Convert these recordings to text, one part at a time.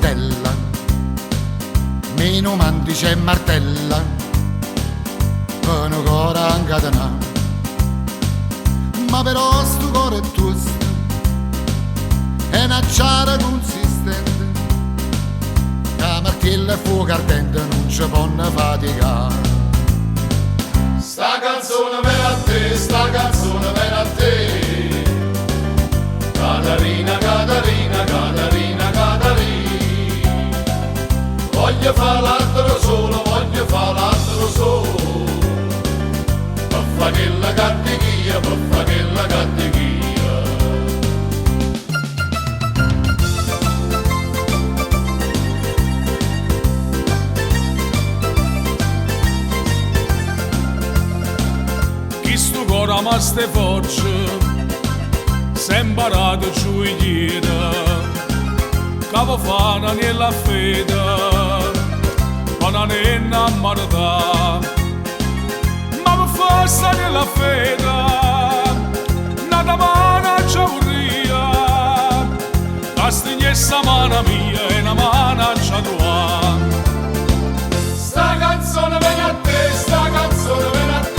stella, meno mandice e martella, per un cuore incatenato. Ma però sto cuore è tuo, è una ciara consistente, che martella e fuoco ardente non ci può faticare. Sta canzone viene a te, sta canzone viene a te. Catarina, Catarina, Catarina, Catarina. Voglio fare l'altro solo, voglio fare l'altro solo. Per fare quella cattichia, per fare quella cattichia. Ora ma ste forze si è imparato giù in dieta, capo fana nella fede, ma non è innamorata, ma mi fa sta nella fede, nata mana già vorria, la stignessa mano mia e una mano già tua. Sta canzone viene a te, sta canzone viene a te.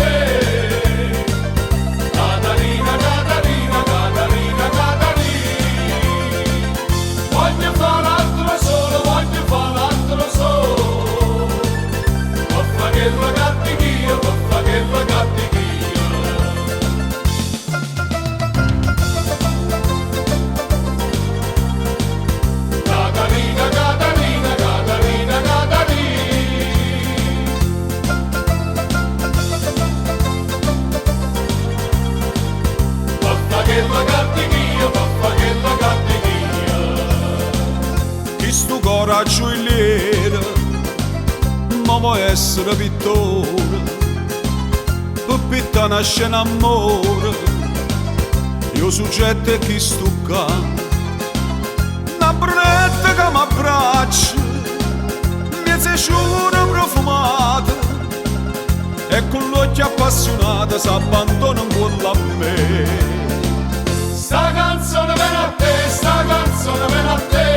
Questo coraggio è nero, ma vuoi essere pittore, per pittare nasce un amore, io soggetto è chi sto qua, una brunetta che mi abbraccia, mezza sciura profumata, e con l'occhio appassionato si abbandona un a me. Sta canzone viene a te, sta canzone viene a te.